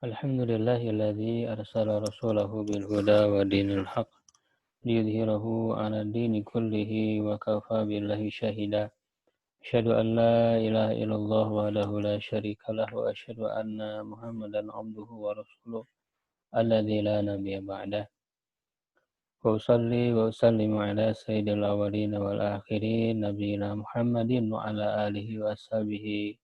Alhamdulillahilladzi arsala rasulahu bil huda wa dinil haq liyudhhirahu 'ala dini kullihi wa kafa billahi syahida. Asyhadu an la ilaha illallah wahdahu la syarika lah wa asyhadu anna Muhammadan 'abduhu wa rasuluh alladzi la nabiyya ba'dah. Wa usalli wa usallimu ala sayyidil awwalin wal akhirin nabiyina Muhammadin wa ala alihi wa ashabihi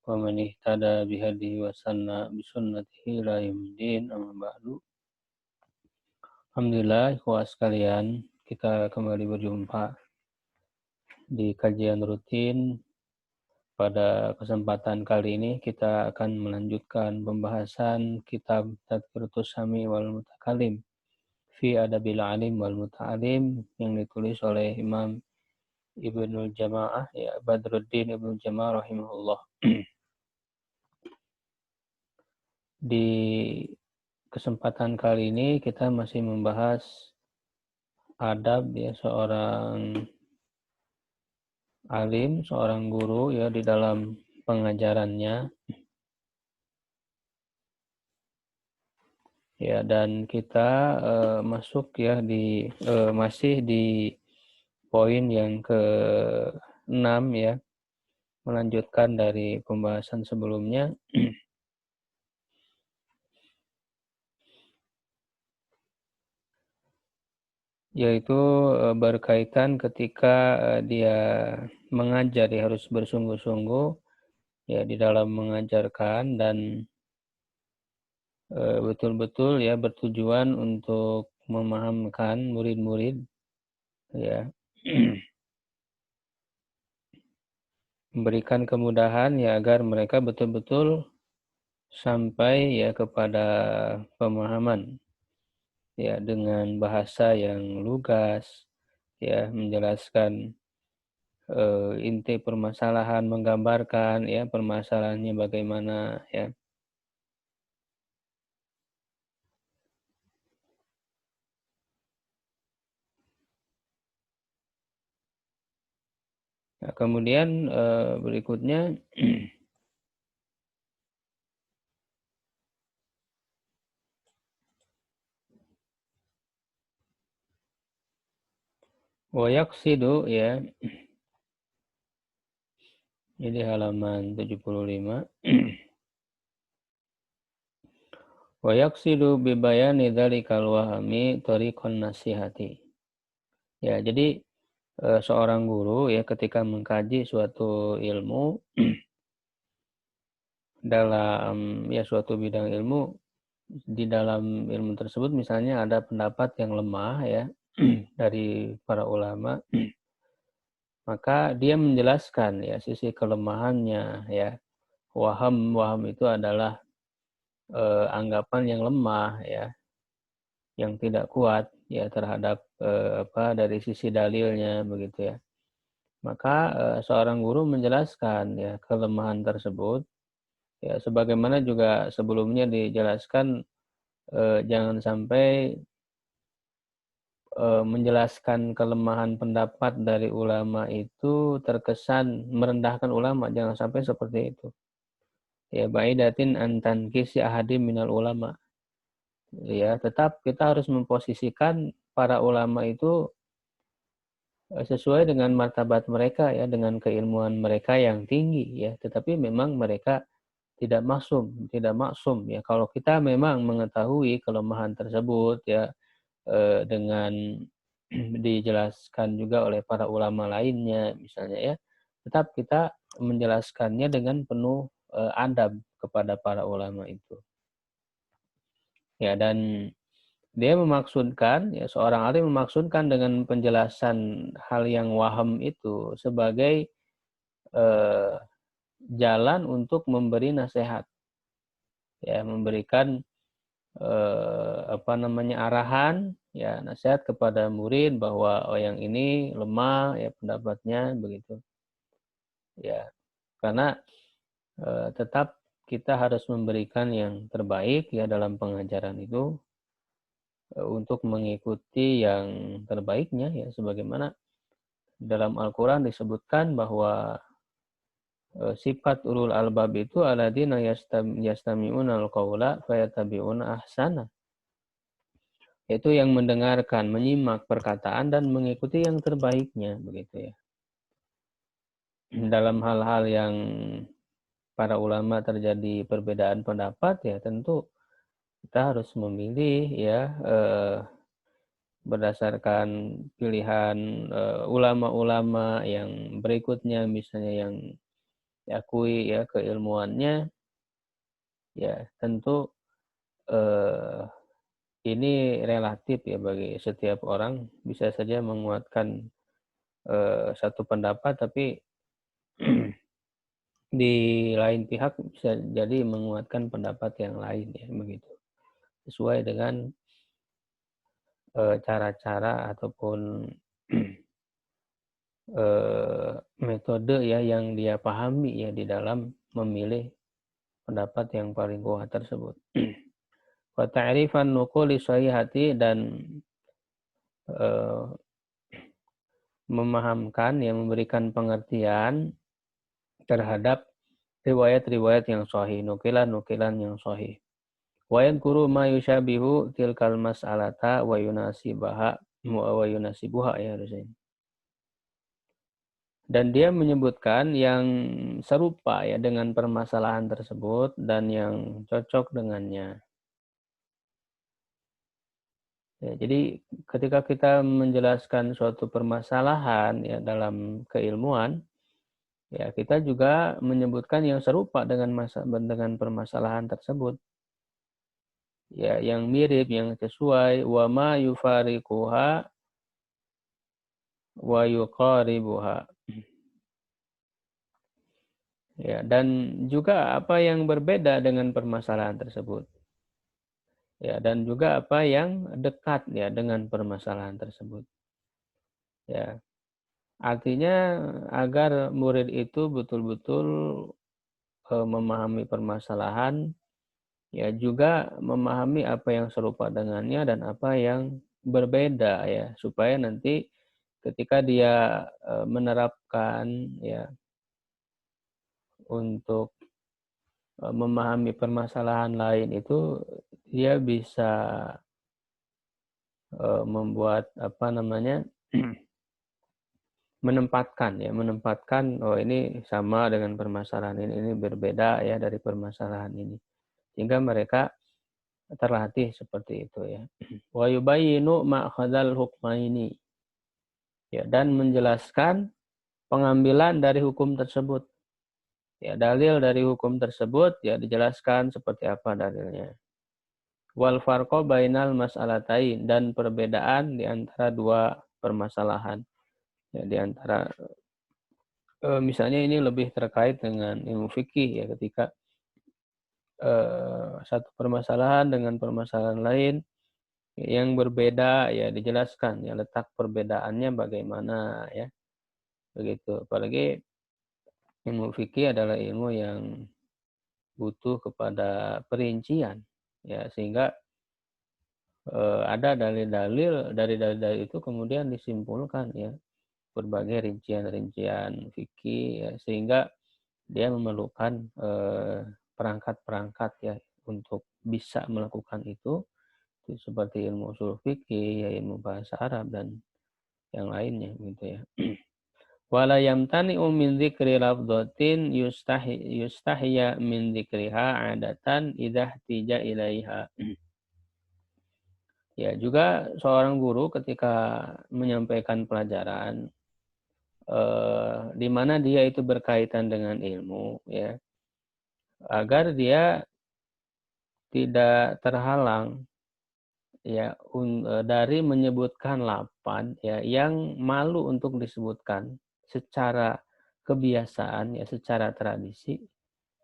wa man ihtada bihadihi wa sanna bisunnatihi ila yaumiddin, amma ba'du. Alhamdulillah, ikhwah sekalian, kita kembali berjumpa di kajian rutin. Pada kesempatan kali ini kita akan melanjutkan pembahasan kitab Tadhkiratus Sami wal Mutakalim fi Adabil Alim wal Muta'alim yang ditulis oleh Imam Ibnul Jamaah, ya, Badruddin Ibnul Jamaah rahimahullah. Di kesempatan kali ini kita masih membahas adab, ya, seorang alim, seorang guru, ya, di dalam pengajarannya. Ya, dan kita masuk, ya, masih di poin yang ke-6, ya, melanjutkan dari pembahasan sebelumnya. Yaitu berkaitan ketika dia mengajar, dia harus bersungguh-sungguh, ya, di dalam mengajarkan dan betul-betul, ya, bertujuan untuk memahamkan murid-murid, ya, memberikan kemudahan, ya, agar mereka betul-betul sampai, ya, kepada pemahaman, ya, dengan bahasa yang lugas, ya, menjelaskan inti permasalahan, menggambarkan, ya, permasalahannya bagaimana, ya. Nah, kemudian berikutnya wayaqsidu, ya, ini halaman 75. Wayaqsidu bibayani dzalikal wahmi tariqan nasihati. Ya, jadi seorang guru, ya, ketika mengkaji suatu ilmu dalam, ya, suatu bidang ilmu, di dalam ilmu tersebut misalnya ada pendapat yang lemah, ya, dari para ulama, maka dia menjelaskan, ya, sisi kelemahannya, ya. Waham itu adalah anggapan yang lemah, ya, yang tidak kuat, ya, terhadap dari sisi dalilnya, begitu, ya. Maka seorang guru menjelaskan, ya, kelemahan tersebut, ya, sebagaimana juga sebelumnya dijelaskan, jangan sampai menjelaskan kelemahan pendapat dari ulama itu terkesan merendahkan ulama, jangan sampai seperti itu. Ya, baidatin an tankisi ahadim minal ulama. Ya, tetap kita harus memposisikan para ulama itu sesuai dengan martabat mereka, ya, dengan keilmuan mereka yang tinggi, ya. Tetapi memang mereka tidak maksum, ya. Kalau kita memang mengetahui kelemahan tersebut, ya, dengan dijelaskan juga oleh para ulama lainnya misalnya, ya, tetap kita menjelaskannya dengan penuh adab kepada para ulama itu. Ya, dan dia memaksudkan, ya, seorang alim memaksudkan dengan penjelasan hal yang waham itu sebagai eh, jalan untuk memberi nasihat, ya, memberikan arahan, ya, nasihat kepada murid bahwa yang ini lemah, ya, pendapatnya begitu, ya, karena tetap kita harus memberikan yang terbaik, ya, dalam pengajaran itu, untuk mengikuti yang terbaiknya, ya, sebagaimana dalam Al-Quran disebutkan bahwa sifat ulul albab itu alladzina yastami'una al-qaula fayattabi'una ahsana. Itu yang mendengarkan, menyimak perkataan dan mengikuti yang terbaiknya, begitu ya. Dalam hal-hal yang para ulama terjadi perbedaan pendapat, ya tentu kita harus memilih ya berdasarkan pilihan ulama-ulama yang berikutnya, misalnya yang diakui ya keilmuannya, ya tentu eh, ini relatif ya bagi setiap orang, bisa saja menguatkan satu pendapat, tapi di lain pihak bisa jadi menguatkan pendapat yang lain ya begitu. Sesuai dengan cara-cara ataupun metode ya yang dia pahami ya di dalam memilih pendapat yang paling kuat tersebut. Wa ta'rifan nuquli sahihati, dan memahamkan yang memberikan pengertian terhadap riwayat-riwayat yang sahih, nukilan-nukilan yang sahih. Wa yadhkuru ma yushabihu tilkal mas'alata wa yunasibuha ya harusnya. Dan dia menyebutkan yang serupa ya dengan permasalahan tersebut dan yang cocok dengannya. Ya, jadi ketika kita menjelaskan suatu permasalahan ya dalam keilmuan, ya kita juga menyebutkan yang serupa dengan permasalahan tersebut. Ya, yang mirip, yang sesuai, wa ma yufariquha wa yuqaribuha. Ya, dan juga apa yang berbeda dengan permasalahan tersebut. Ya, dan juga apa yang dekat ya dengan permasalahan tersebut. Ya, artinya agar murid itu betul-betul memahami permasalahan, ya juga memahami apa yang serupa dengannya dan apa yang berbeda ya, supaya nanti ketika dia menerapkan ya untuk memahami permasalahan lain itu, dia bisa membuat apa namanya menempatkan oh ini sama dengan permasalahan ini berbeda ya dari permasalahan ini, sehingga mereka terlatih seperti itu ya. Wa yubayyinu ma'khadzal hukmaini, ya, dan menjelaskan pengambilan dari hukum tersebut. Ya, dalil dari hukum tersebut ya dijelaskan seperti apa dalilnya. Wal farqo bainal mas'alatain, dan perbedaan di antara dua permasalahan. Ya, di antara misalnya ini lebih terkait dengan ilmu fikih ya, ketika satu permasalahan dengan permasalahan lain yang berbeda ya dijelaskan ya letak perbedaannya bagaimana ya begitu. Apalagi ilmu fikih adalah ilmu yang butuh kepada perincian ya, sehingga ada dalil-dalil, dari dalil-dalil itu kemudian disimpulkan ya berbagai rincian-rincian fikih ya, sehingga dia memerlukan perangkat-perangkat ya untuk bisa melakukan itu seperti ilmu ushul fikih, ya, ilmu bahasa Arab dan yang lainnya gitu ya. Wala yamtani'u min dzikri lafdhatin yustahya min dzikriha adatan idza ihtija ilaiha. Ya, juga seorang guru ketika menyampaikan pelajaran di mana dia itu berkaitan dengan ilmu ya, agar dia tidak terhalang ya dari menyebutkan lapan ya yang malu untuk disebutkan secara kebiasaan ya, secara tradisi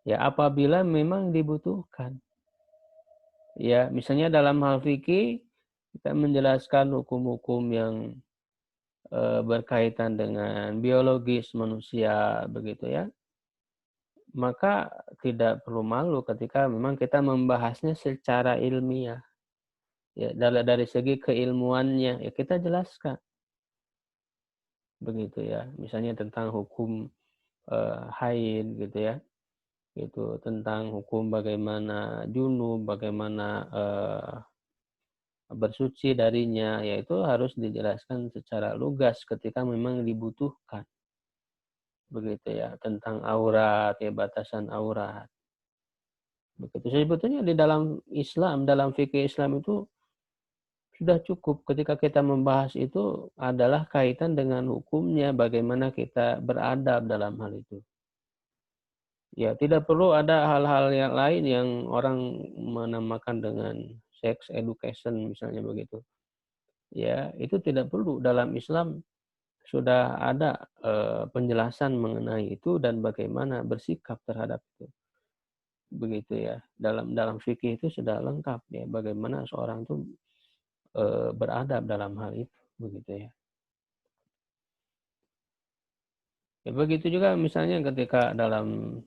ya, apabila memang dibutuhkan ya, misalnya dalam hal fikih kita menjelaskan hukum-hukum yang berkaitan dengan biologis manusia begitu ya, maka tidak perlu malu ketika memang kita membahasnya secara ilmiah ya, dari segi keilmuannya ya kita jelaskan begitu ya, misalnya tentang hukum haid gitu ya. Itu tentang hukum bagaimana junub, bagaimana bersuci darinya, yaitu harus dijelaskan secara lugas ketika memang dibutuhkan. Begitu ya, tentang aurat, ya batasan aurat. Begitu. Sebetulnya di dalam Islam, dalam fikih Islam itu sudah cukup ketika kita membahas itu adalah kaitan dengan hukumnya, bagaimana kita beradab dalam hal itu. Ya, tidak perlu ada hal-hal yang lain yang orang menamakan dengan sex education misalnya begitu. Ya, itu tidak perlu. Dalam Islam sudah ada penjelasan mengenai itu dan bagaimana bersikap terhadap itu. Begitu ya. Dalam dalam fikih itu sudah lengkap ya bagaimana seorang itu beradab dalam hal itu, begitu ya. Ya begitu juga misalnya ketika dalam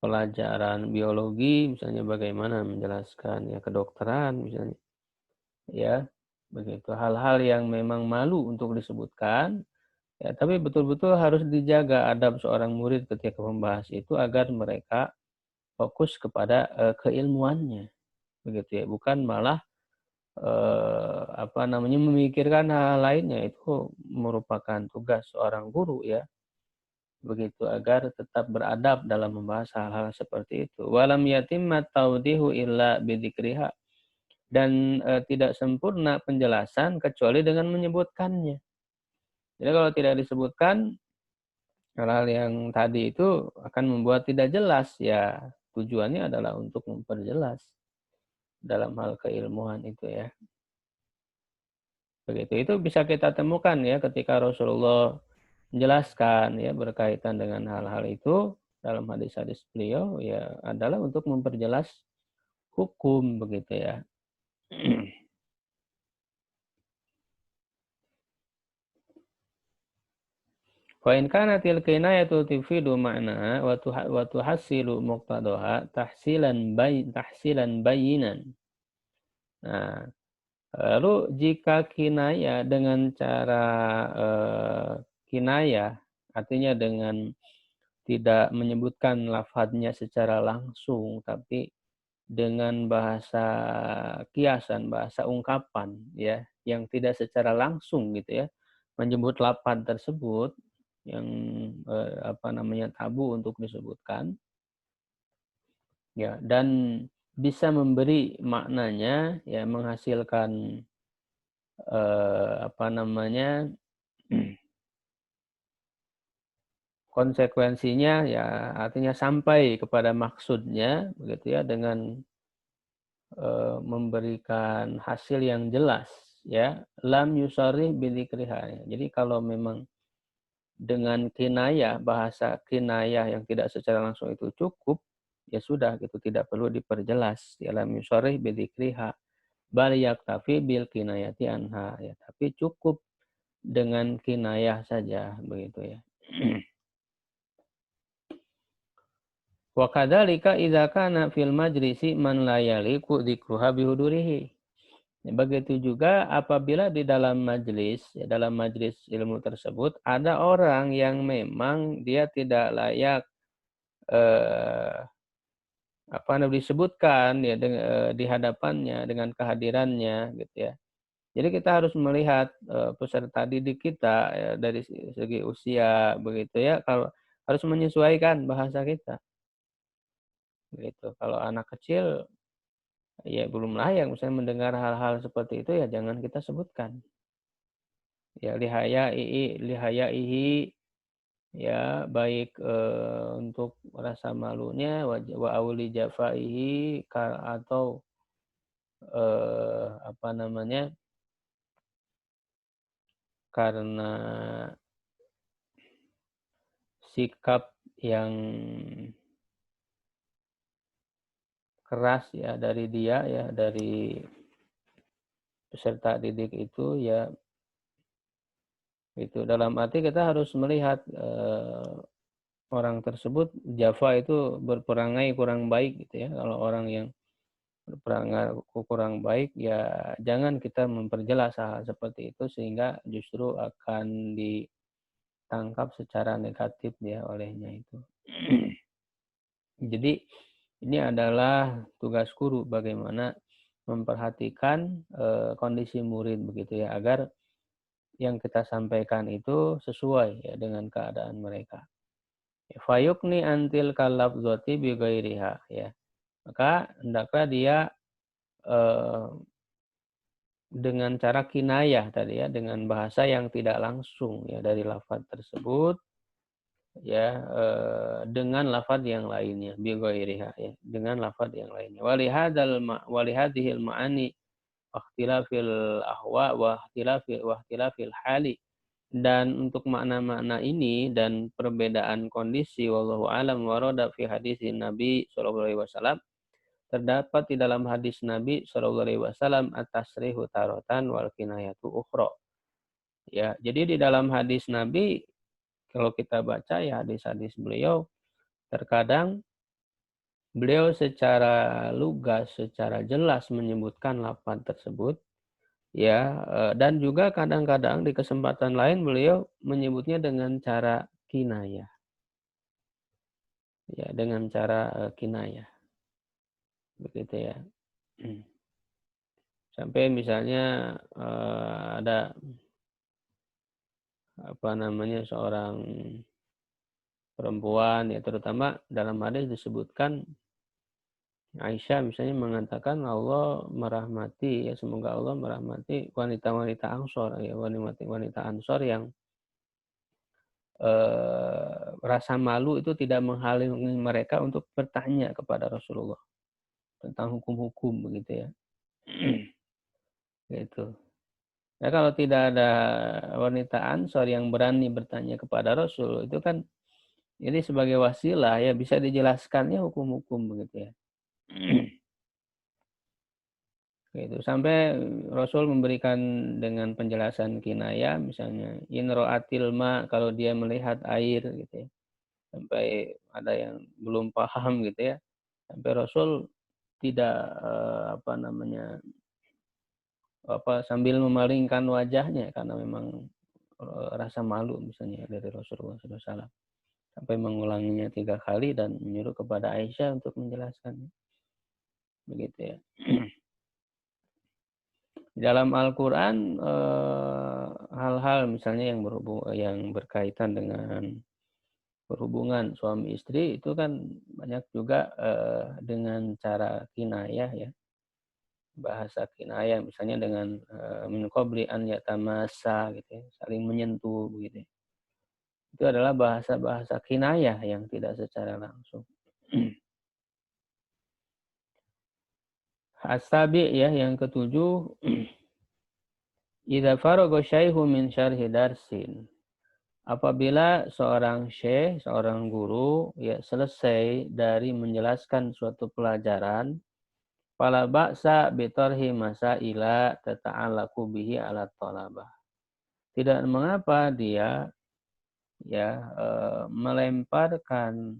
pelajaran biologi misalnya bagaimana menjelaskan ya kedokteran misalnya ya begitu hal-hal yang memang malu untuk disebutkan ya tapi betul-betul harus dijaga adab seorang murid ketika membahas itu agar mereka fokus kepada keilmuannya begitu ya bukan malah apa namanya memikirkan hal lainnya itu merupakan tugas seorang guru ya begitu agar tetap beradab dalam membahas hal-hal seperti itu. Walam yatimmat taudihu illa bidzikriha dan tidak sempurna penjelasan kecuali dengan menyebutkannya. Jadi kalau tidak disebutkan hal-hal yang tadi itu akan membuat tidak jelas ya. Tujuannya adalah untuk memperjelas dalam hal keilmuan itu ya. Begitu itu bisa kita temukan ya ketika Rasulullah menjelaskan ya berkaitan dengan hal-hal itu dalam hadis-hadis beliau ya adalah untuk memperjelas hukum begitu ya. Wa in kanatil kinayatu tufidu ma'na wa tuhassilu muqtadaha tahsilan bayinan. Nah, lalu jika kinaya dengan cara kinaya artinya dengan tidak menyebutkan lafadznya secara langsung tapi dengan bahasa kiasan, bahasa ungkapan ya, yang tidak secara langsung gitu ya, menyebut lafadz tersebut yang apa namanya tabu untuk disebutkan ya dan bisa memberi maknanya ya menghasilkan apa namanya konsekuensinya ya artinya sampai kepada maksudnya begitu ya dengan memberikan hasil yang jelas ya lam yusarih bidzikriha. Jadi kalau memang dengan kinayah bahasa kinayah yang tidak secara langsung itu cukup ya sudah gitu tidak perlu diperjelas ya lam yusarih bidzikriha bal yaktafi bil kinayati anha ya tapi cukup dengan kinayah saja begitu ya. Wa kadzalika idza kana fil majlisi man la yaliqu dzikruha bihudurihi. Begitu juga apabila di dalam majelis, ya, dalam majelis ilmu tersebut ada orang yang memang dia tidak layak eh, apa namanya disebutkan ya di hadapannya dengan kehadirannya gitu ya. Jadi kita harus melihat peserta didik kita ya, dari segi usia begitu ya. Kalau harus menyesuaikan bahasa kita gitu. Kalau anak kecil ya belum layak misalnya mendengar hal-hal seperti itu ya jangan kita sebutkan. Ya lihayaihi ya baik untuk rasa malunya wa auli jafaihi atau apa namanya karena sikap yang keras ya dari dia ya dari peserta didik itu ya itu dalam arti kita harus melihat orang tersebut Java itu berperangai kurang baik gitu ya. Kalau orang yang berperangai kurang baik ya jangan kita memperjelas hal seperti itu sehingga justru akan ditangkap secara negatif ya olehnya itu. Jadi ini adalah tugas guru bagaimana memperhatikan kondisi murid begitu ya agar yang kita sampaikan itu sesuai ya dengan keadaan mereka. Fayukni antil kalafzati bi ghairiha ya. Maka hendaklah dia eh, dengan cara kinayah tadi ya, dengan bahasa yang tidak langsung ya dari lafaz tersebut ya dengan lafaz yang lainnya bi ghairiha ya, dengan lafaz yang lainnya. Walihadhil ma'ani ikhtilafil ahwa wa ikhtilafil hali. Dan untuk makna-makna ini dan perbedaan kondisi wallahu alam warada fi hadis Nabi sallallahu alaihi wasallam terdapat di dalam hadis Nabi sallallahu alaihi wasallam at-tasrihu taratan wal kinayatu ukhra. Ya, jadi di dalam hadis Nabi kalau kita baca ya hadis-hadis beliau terkadang beliau secara lugas, secara jelas menyebutkan lafaz tersebut ya dan juga kadang-kadang di kesempatan lain beliau menyebutnya dengan cara kinayah ya dengan cara kinayah begitu ya. Sampai misalnya ada apa namanya seorang perempuan ya terutama dalam hadis disebutkan Aisyah misalnya mengatakan Allah merahmati ya semoga Allah merahmati wanita-wanita Ansor ya wanita Ansor yang rasa malu itu tidak menghalangi mereka untuk bertanya kepada Rasulullah tentang hukum-hukum begitu ya. Gitu. Nah, kalau tidak ada wanita Ansor yang berani bertanya kepada Rasul itu kan ini sebagai wasilah ya bisa dijelaskannya hukum-hukum begitu ya. Gitu. Sampai Rasul memberikan dengan penjelasan kinaya misalnya in ra'atil ma kalau dia melihat air gitu ya. Sampai ada yang belum paham gitu ya. Sampai Rasul tidak apa namanya sambil memalingkan wajahnya karena memang rasa malu misalnya dari Rasulullah SAW. Sampai mengulanginya 3 kali dan menyuruh kepada Aisyah untuk menjelaskannya. Begitu ya. Dalam Al-Quran hal-hal misalnya yang berkaitan dengan berhubungan suami istri itu kan banyak juga dengan cara kinayah ya bahasa kinayah misalnya dengan min qabli an yatamassa gitu ya, saling menyentuh begitu ya. Itu adalah bahasa-bahasa kinayah yang tidak secara langsung. As-sabi ya yang ketujuh idza faragha syaihu min syarhi darsin. Apabila seorang syekh, seorang guru ya selesai dari menjelaskan suatu pelajaran, fala ba'sa bitarhi masaila tata'allaqu bihi ala talabah. Tidak mengapa dia ya melemparkan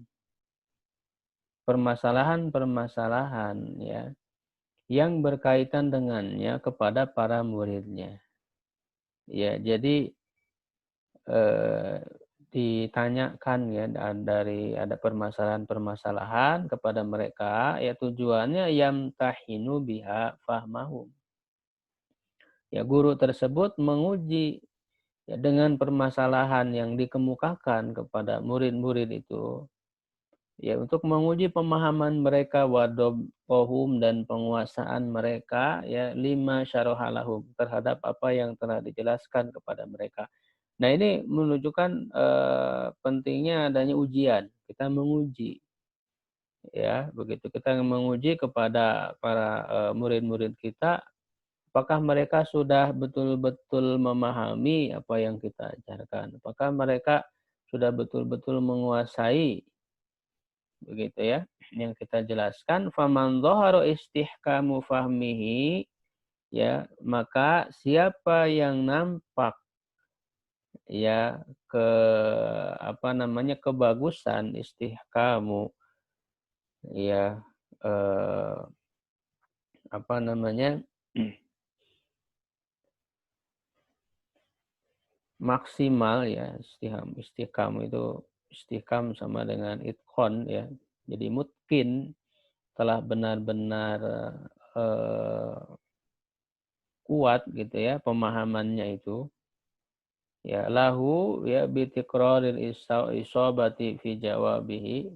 permasalahan-permasalahan ya yang berkaitan dengannya kepada para muridnya. Ya, jadi eh, ditanyakan ya ada permasalahan-permasalahan kepada mereka ya tujuannya yamtahinu biha fahmahum. Ya guru tersebut menguji ya, dengan permasalahan yang dikemukakan kepada murid-murid itu ya untuk menguji pemahaman mereka wadobohum dan penguasaan mereka ya lima syarohalahum terhadap apa yang telah dijelaskan kepada mereka. Nah ini menunjukkan pentingnya adanya ujian. Kita menguji ya begitu kita menguji kepada para murid-murid kita apakah mereka sudah betul-betul memahami apa yang kita ajarkan. Apakah mereka sudah betul-betul menguasai begitu ya yang kita jelaskan faman dhahara istihkamu fahmihi ya maka siapa yang nampak ya ke apa namanya kebagusan istihkamu ya eh, apa namanya maksimal ya, istihkam itu istihkam sama dengan itqon ya. Jadi mungkin telah benar-benar eh, kuat gitu ya pemahamannya itu ya lahu ya bitiqraril isabati fi jawabihi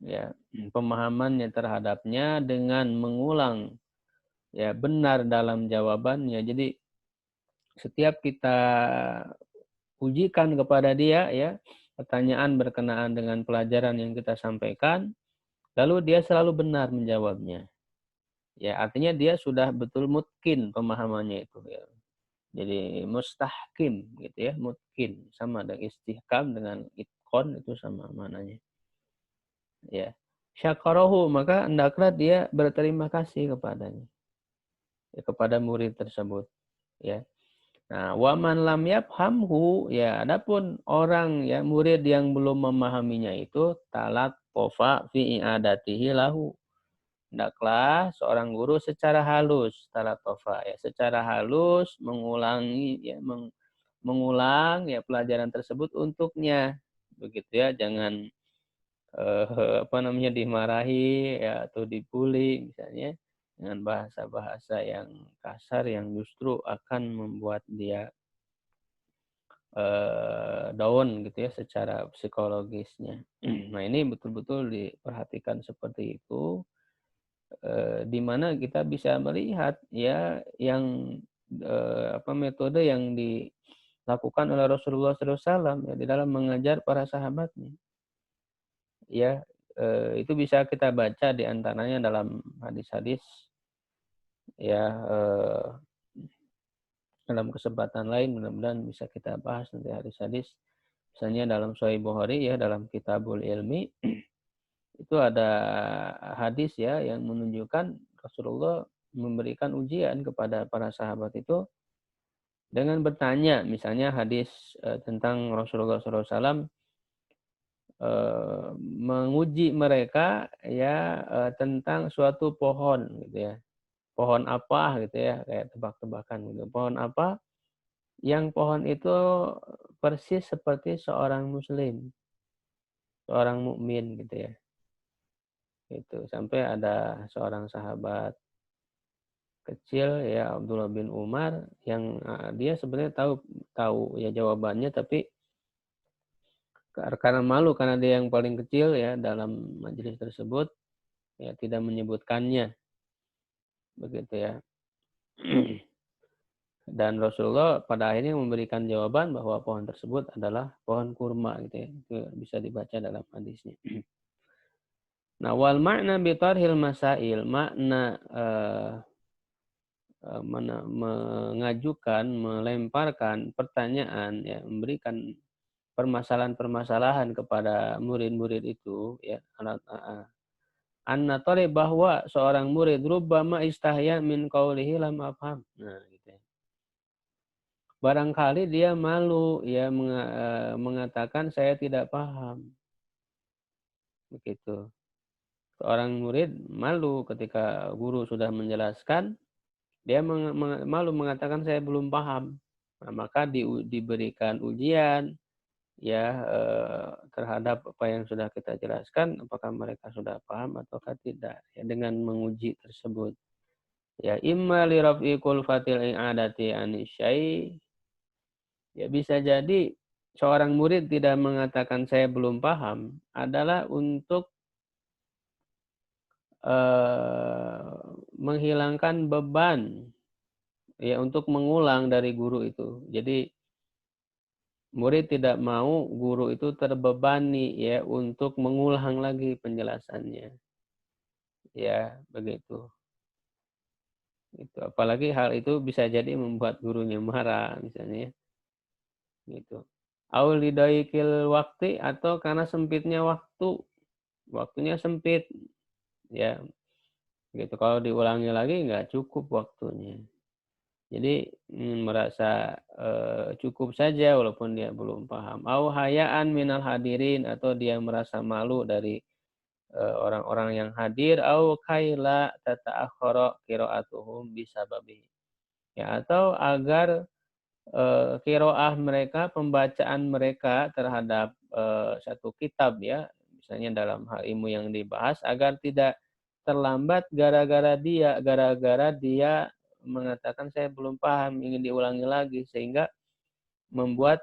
ya pemahamannya terhadapnya dengan mengulang ya benar dalam jawabannya. Jadi setiap kita ujikan kepada dia ya pertanyaan berkenaan dengan pelajaran yang kita sampaikan, lalu dia selalu benar menjawabnya. Ya, artinya dia sudah betul mutkin pemahamannya itu ya. Jadi mustahkim gitu ya, mutkin sama dengan istihkam dengan itqon itu sama mananya. Ya. Syakarahu maka hendaklah dia berterima kasih kepadanya. Ya, kepada murid tersebut ya. Nah, waman lam yafhamhu ya adapun orang ya murid yang belum memahaminya itu talat pofa fi i'adatihi lahu. Hendaklah seorang guru secara halus talat pofa ya secara halus mengulangi ya mengulang ya pelajaran tersebut untuknya. Begitu ya, jangan apa namanya dimarahi ya atau dibully misalnya dengan bahasa-bahasa yang kasar yang justru akan membuat dia down gitu ya secara psikologisnya. Nah, ini betul-betul diperhatikan seperti itu di mana kita bisa melihat ya yang apa metode yang dilakukan oleh Rasulullah SAW ya, di dalam mengajar para sahabatnya. Ya, itu bisa kita baca di antaranya dalam hadis-hadis ya dalam kesempatan lain mudah-mudahan bisa kita bahas nanti hadis-hadis misalnya dalam Sahih Bukhari ya dalam Kitabul Ilmi itu ada hadis ya yang menunjukkan Rasulullah memberikan ujian kepada para sahabat itu dengan bertanya misalnya hadis tentang Rasulullah SAW menguji mereka ya tentang suatu pohon gitu ya. Pohon apa gitu ya, kayak tebak-tebakan gitu. Pohon apa yang pohon itu persis seperti seorang muslim, seorang mukmin gitu ya. Itu sampai ada seorang sahabat kecil ya Abdullah bin Umar yang dia sebenarnya tahu tahu ya jawabannya tapi karena malu karena dia yang paling kecil ya dalam majelis tersebut ya tidak menyebutkannya begitu ya. Dan Rasulullah pada akhirnya memberikan jawaban bahwa pohon tersebut adalah pohon kurma gitu ya. Itu bisa dibaca dalam hadisnya. Nah, wal makna bitarhil masail, makna mengajukan, melemparkan pertanyaan ya, memberikan permasalahan-permasalahan kepada murid-murid itu ya, an-natari bahwa seorang murid rubbama istahya min qaulihi lam afham. Nah, gitu ya. Barangkali dia malu ya mengatakan saya tidak paham. Begitu. Seorang murid malu ketika guru sudah menjelaskan, dia malu mengatakan saya belum paham. Nah, maka diberikan ujian ya terhadap apa yang sudah kita jelaskan apakah mereka sudah paham ataukah tidak ya dengan menguji tersebut. Ya imma li raf'i kulfatil i'adati anisyai. Ya bisa jadi seorang murid tidak mengatakan saya belum paham adalah untuk menghilangkan beban ya untuk mengulang dari guru itu. Jadi murid tidak mau guru itu terbebani ya untuk mengulang lagi penjelasannya. Ya, begitu. Itu apalagi hal itu bisa jadi membuat gurunya marah misalnya gitu. Aul lidaikil waktu atau karena sempitnya waktu. Waktunya sempit ya gitu. Kalau diulangi lagi nggak cukup waktunya. Jadi merasa cukup saja walaupun dia belum paham. Au hayaan minal hadirin atau dia merasa malu dari orang-orang yang hadir. Au kaila tata'akhkhara qiraatuhum bisababi. Ya atau agar qiraah mereka, pembacaan mereka terhadap, satu kitab ya, misalnya dalam hal ilmu yang dibahas agar tidak terlambat gara-gara dia mengatakan, "Saya belum paham, ingin diulangi lagi," sehingga membuat,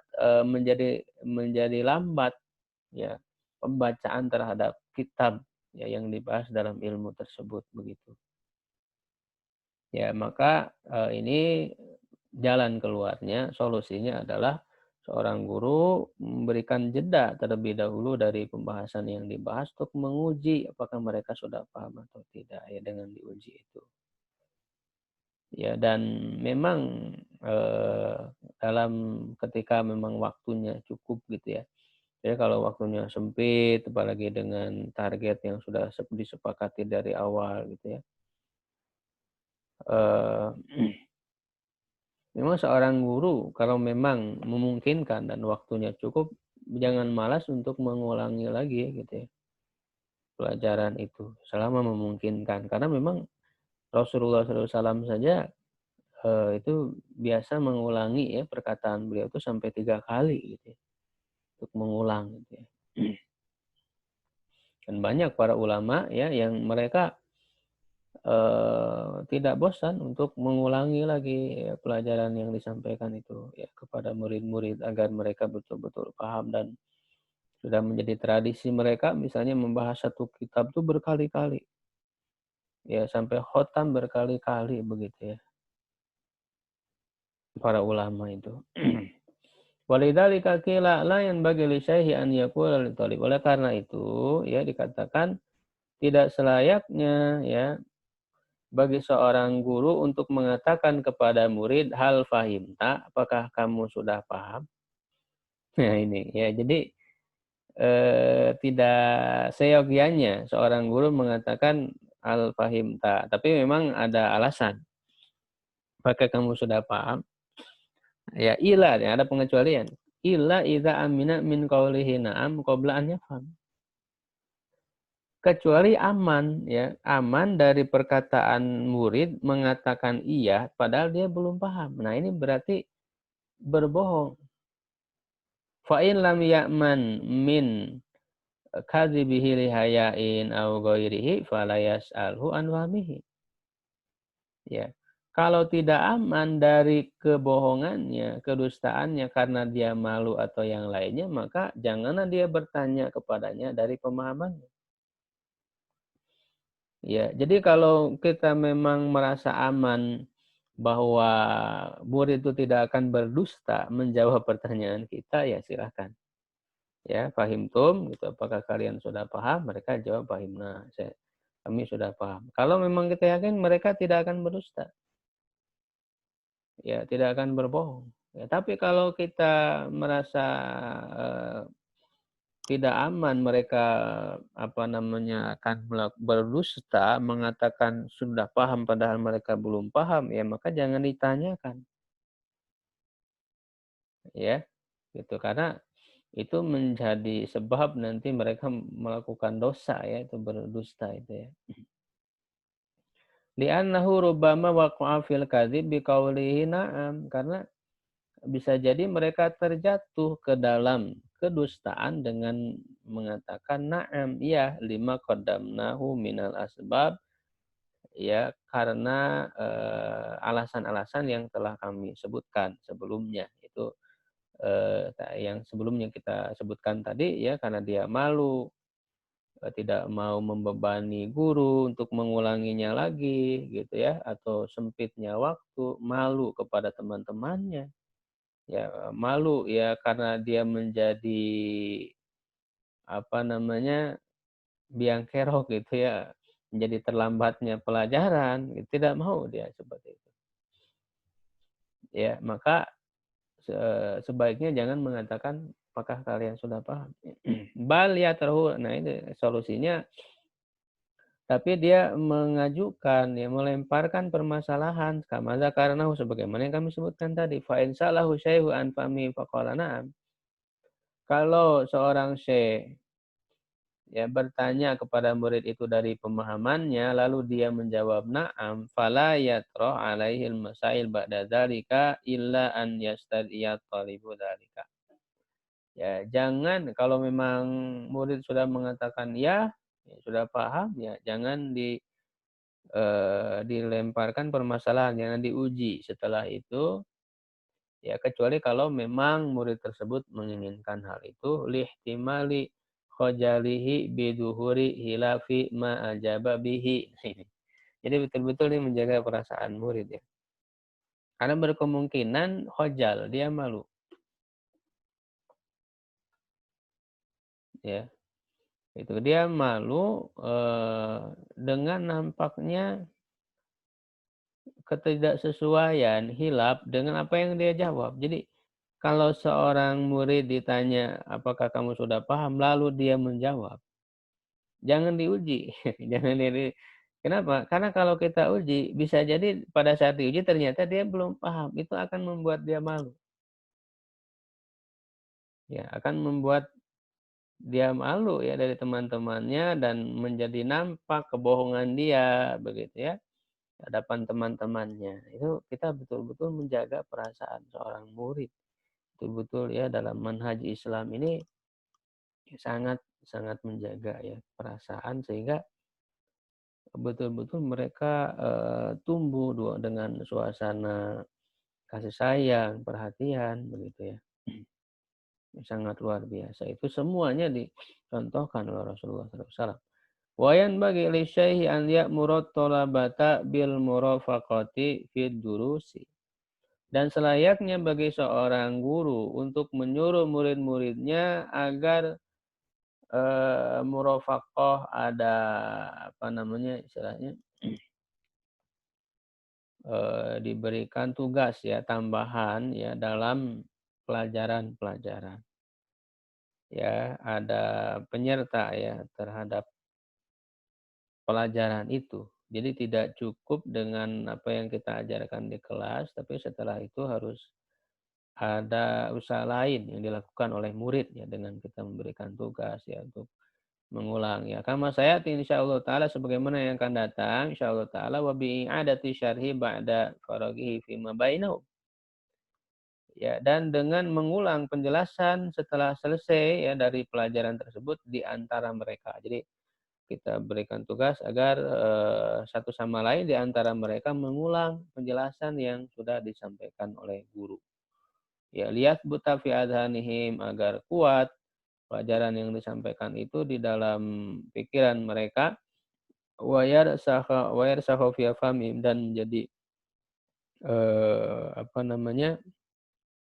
menjadi lambat ya, pembacaan terhadap kitab ya yang dibahas dalam ilmu tersebut, begitu. Ya, maka, ini jalan keluarnya, solusinya adalah seorang guru memberikan jeda terlebih dahulu dari pembahasan yang dibahas untuk menguji apakah mereka sudah paham atau tidak ya dengan diuji itu. Ya dan memang, eee, dalam ketika memang waktunya cukup gitu ya. Ya kalau waktunya sempit apalagi dengan target yang sudah disepakati dari awal gitu ya. Eee Memang seorang guru kalau memang memungkinkan dan waktunya cukup, jangan malas untuk mengulangi lagi gitu ya, pelajaran itu, selama memungkinkan. Karena memang Rasulullah SAW saja, itu biasa mengulangi ya perkataan beliau itu sampai 3 kali gitu ya, untuk mengulang gitu ya. Dan banyak para ulama ya yang mereka tidak bosan untuk mengulangi lagi ya pelajaran yang disampaikan itu ya kepada murid-murid agar mereka betul-betul paham dan sudah menjadi tradisi mereka misalnya membahas satu kitab tuh berkali-kali ya sampai khotam berkali-kali begitu ya para ulama itu. Walidzalika qila la yanbaghi li syaihi an yaqula li thalib. Oleh karena itu ya dikatakan tidak selayaknya ya bagi seorang guru untuk mengatakan kepada murid, "Hal fahimta?" Apakah kamu sudah paham? Nah ini ya, jadi, tidak seyogyanya seorang guru mengatakan, "Hal fahimta?" Tapi memang ada alasan. Apakah kamu sudah paham? Ya, ya ada pengecualian. Illa idza amina min qawlihi na'am qabla an yafham. Kecuali aman ya, aman dari perkataan murid mengatakan iya padahal dia belum paham. Nah, ini berarti berbohong. Fa in lam ya'man min kadzibihi li hayain aw ghairihi fala yas'alhu an fahmihi. Ya. Kalau tidak aman dari kebohongannya, kedustaannya karena dia malu atau yang lainnya, maka janganlah dia bertanya kepadanya dari pemahamannya. Ya, jadi kalau kita memang merasa aman bahwa murid itu tidak akan berdusta menjawab pertanyaan kita, ya silakan. Ya, fahimtum gitu. Apakah kalian sudah paham? Mereka jawab fahimna. Kami sudah paham. Kalau memang kita yakin mereka tidak akan berdusta, ya tidak akan berbohong. Ya, tapi kalau kita merasa eh, tidak aman mereka apa namanya akan berdusta mengatakan sudah paham padahal mereka belum paham ya maka jangan ditanyakan ya gitu karena itu menjadi sebab nanti mereka melakukan dosa ya itu berdusta itu ya li'annahu rubbama waqa'a fil kadzib biqaulihi na'am karena bisa jadi mereka terjatuh ke dalam kedustaan dengan mengatakan na'am iya lima qaddamnahu minal asbab ya karena alasan-alasan yang telah kami sebutkan sebelumnya itu yang sebelumnya kita sebutkan tadi ya karena dia malu tidak mau membebani guru untuk mengulanginya lagi gitu ya atau sempitnya waktu malu kepada teman-temannya. Ya, malu ya karena dia menjadi apa namanya, biang kerok gitu ya, menjadi terlambatnya pelajaran, gitu. Tidak mau dia seperti itu. Ya, maka sebaiknya jangan mengatakan apakah kalian sudah paham. Bal ya terhu. Nah, ini solusinya tapi dia mengajukan ya melemparkan permasalahan kama dzakarnahu sebagaimana yang kami sebutkan tadi fa in salahu syai'un an fahmi faqala na'am. Kalau seorang syekh ya bertanya kepada murid itu dari pemahamannya, lalu dia menjawab na'am, fala yatra alaihil masail ba'da dzalika illa an yastadiyat talibu dzalika. Ya, jangan kalau memang murid sudah mengatakan ya, ya sudah paham, ya jangan dilemparkan permasalahan, jangan diuji setelah itu, ya kecuali kalau memang murid tersebut menginginkan hal itu, lihtimali khojalihi biduhuri hilafi ma ajaba bihi. Jadi betul-betul ini menjaga perasaan murid ya. Karena berkemungkinan khojal, dia malu. Ya, itu dia malu dengan nampaknya ketidaksesuaian hilaf dengan apa yang dia jawab. Jadi kalau seorang murid ditanya apakah kamu sudah paham lalu dia menjawab, jangan diuji. Jangan kenapa? Karena kalau kita uji bisa jadi pada saat diuji ternyata dia belum paham. Itu akan membuat dia malu. Ya, akan membuat dia malu ya dari teman-temannya dan menjadi nampak kebohongan dia begitu ya hadapan teman-temannya. Itu kita betul-betul menjaga perasaan seorang murid. Betul-betul ya dalam manhaj Islam ini sangat sangat menjaga ya perasaan sehingga betul-betul mereka tumbuh dengan suasana kasih sayang, perhatian begitu ya. Sangat luar biasa. Itu semuanya dicontohkan oleh Rasulullah SAW. Wayan bagi li syaihi an ya'muru thalabata bil murafaqati fid durusi. Dan selayaknya bagi seorang guru untuk menyuruh murid-muridnya agar murafaqah ada apa namanya istilahnya diberikan tugas ya tambahan ya dalam pelajaran-pelajaran. Ya, ada penyerta ya terhadap pelajaran itu. Jadi tidak cukup dengan apa yang kita ajarkan di kelas, tapi setelah itu harus ada usaha lain yang dilakukan oleh murid ya dengan kita memberikan tugas ya untuk mengulang ya. Kama sayati insyaallah taala sebagaimana yang akan datang insyaallah taala wa bi i'adati syarhi ba'da faraghihi fi ma bainahu. Ya, dan dengan mengulang penjelasan setelah selesai ya dari pelajaran tersebut di antara mereka. Jadi kita berikan tugas agar satu sama lain di antara mereka mengulang penjelasan yang sudah disampaikan oleh guru. Ya, lihat buta fi adhanihim agar kuat pelajaran yang disampaikan itu di dalam pikiran mereka wayar sakha fi afhamihim dan menjadi apa namanya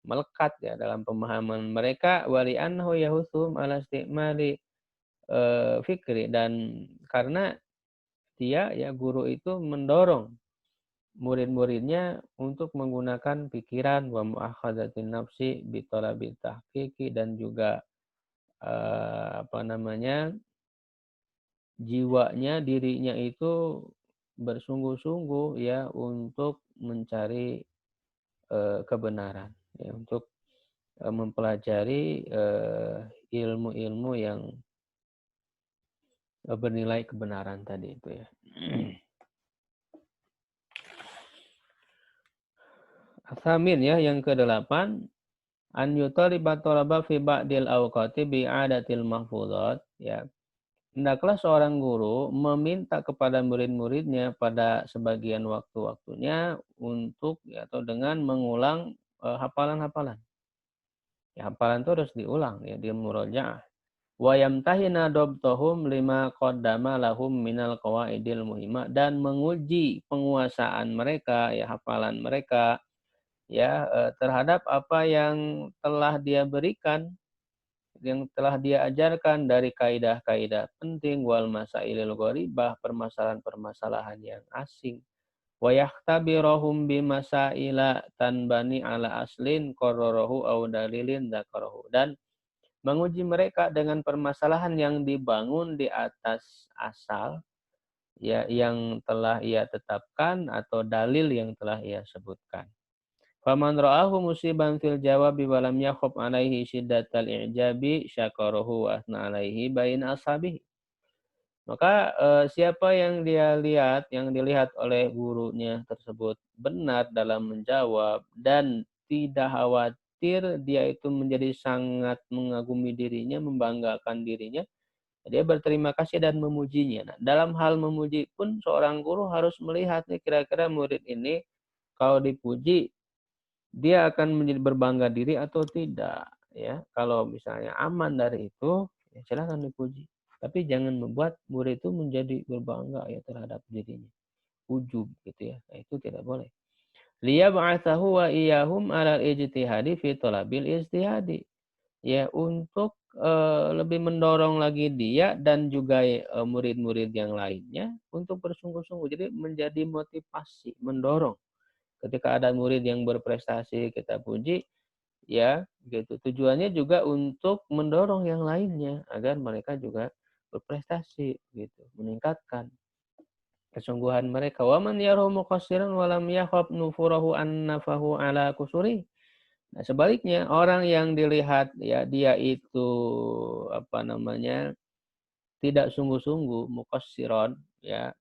melekat ya dalam pemahaman mereka wali annahu yahuthum ala istimali fikri dan karena dia ya guru itu mendorong murid-muridnya untuk menggunakan pikiran wa muakhadzatin nafsi bi talabil tahqiqi dan juga apa namanya jiwanya dirinya itu bersungguh-sungguh ya untuk mencari kebenaran ya untuk mempelajari ilmu-ilmu yang bernilai kebenaran tadi itu ya. Asamin ya yang kedelapan an yutaliba talaba fi ba'dil awqati bi'adatil mahfuzat ya. Hendaklah seorang guru meminta kepada murid-muridnya pada sebagian waktu-waktunya untuk ya, atau dengan mengulang hafalan-hafalan. Ya, hafalan itu harus diulang ya, di murojaah. Wa yamtahina dabtahum lima qaddama lahum minal qawaidil muhimmah dan menguji penguasaan mereka ya hafalan mereka ya terhadap apa yang telah dia berikan yang telah dia ajarkan dari kaidah-kaidah penting wal masailil gharibah permasalahan-permasalahan yang asing wa yahtabirahum bimasaila tanbani ala aslin qarrarahu aw dalilin dzakarahu dan menguji mereka dengan permasalahan yang dibangun di atas asal ya yang telah ia tetapkan atau dalil yang telah ia sebutkan. Faman ra'ahu musiban fil jawabi walam yakhuf alaihi syiddatal i'jabi syakarahu wa asna alaihi bain ashabihi. Maka siapa yang dia lihat, yang dilihat oleh gurunya tersebut benar dalam menjawab dan tidak khawatir dia itu menjadi sangat mengagumi dirinya, membanggakan dirinya, dia berterima kasih dan memujinya. Nah, dalam hal memuji pun seorang guru harus melihat nih kira-kira murid ini kalau dipuji dia akan menjadi berbangga diri atau tidak, ya. Kalau misalnya aman dari itu, ya silakan dipuji. Tapi jangan membuat murid itu menjadi berbangga ya terhadap dirinya, ujub gitu ya. Nah, itu tidak boleh. Liyab'atsahu wa iyyahum 'alal ijtihadi fi talabil ijtihadi. Ya, untuk lebih mendorong lagi dia dan juga murid-murid yang lainnya untuk bersungguh-sungguh. Jadi menjadi motivasi, mendorong. Ketika ada murid yang berprestasi kita puji, ya gitu. Tujuannya juga untuk mendorong yang lainnya agar mereka juga berprestasi gitu, meningkatkan kesungguhan mereka. Wa man yarahu muqassiran wa lam yakhaf nufurahu an nafahu ala kusuri. Nah, sebaliknya orang yang dilihat ya dia itu apa namanya tidak sungguh-sungguh muqassiran ya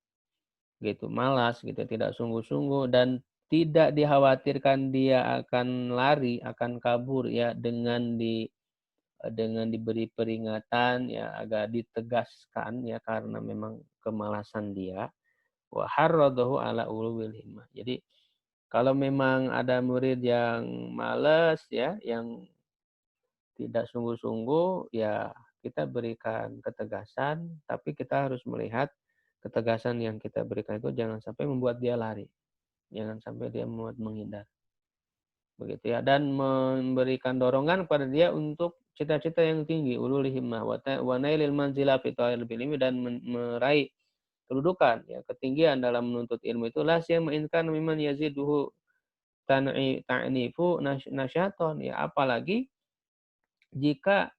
gitu, malas gitu, tidak sungguh-sungguh dan tidak dikhawatirkan dia akan lari, akan kabur ya dengan diberi peringatan ya agak ditegaskan ya karena memang kemalasan dia. Wa harradahu ala ulul himmah. Jadi kalau memang ada murid yang malas ya, yang tidak sungguh-sungguh, ya kita berikan ketegasan, tapi kita harus melihat ketegasan yang kita berikan itu jangan sampai membuat dia lari. Jangan sampai dia membuat menghindar. Begitu ya. Dan memberikan dorongan kepada dia untuk cita-cita yang tinggi, ulul himmah wa nailil manzila fi thalabil ilmi dan meraih kedudukan ya, ketinggian dalam menuntut ilmu itu la siyama in kana mimman yaziduhu ta'nifu nasyaton ya, apalagi jika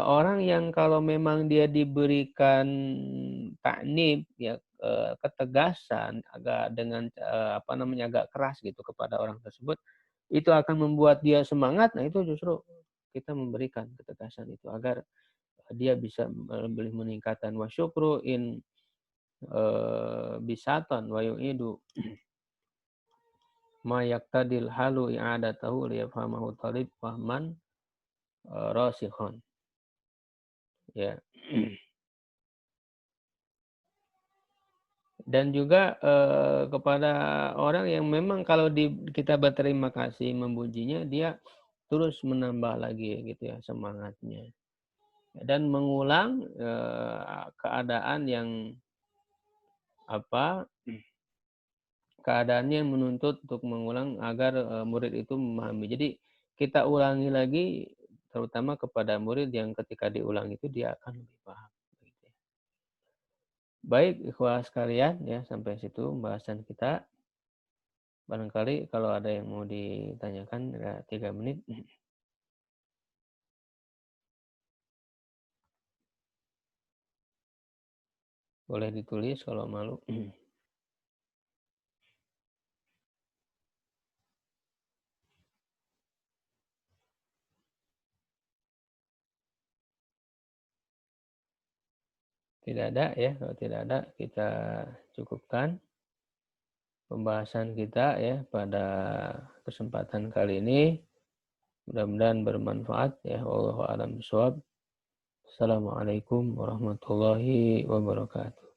orang yang kalau memang dia diberikan taknib ya, ketegasan agak dengan apa namanya, agak keras gitu kepada orang tersebut, itu akan membuat dia semangat. Nah, itu justru kita memberikan ketegasan itu agar dia bisa lebih meningkatkan wa syukru in bisatan wa yu'idu ma yaqtadil halu i'adatahu liyafhamahu talib fahman rasikhon ya. Dan juga kepada orang yang memang kalau kita berterima kasih memujinya, dia terus menambah lagi gitu ya semangatnya. Dan mengulang keadaan yang apa keadaannya menuntut untuk mengulang agar murid itu memahami. Jadi kita ulangi lagi terutama kepada murid yang ketika diulang itu dia akan lebih paham. Gitu ya. Baik, ikhwah sekalian ya sampai situ pembahasan kita. Barangkali kalau ada yang mau ditanyakan ya 3 menit. Boleh ditulis kalau malu. Tidak ada ya, kalau tidak ada kita cukupkan pembahasan kita ya pada kesempatan kali ini. Mudah-mudahan bermanfaat ya. Wallahu a'lam bishawab. Assalamualaikum warahmatullahi wabarakatuh.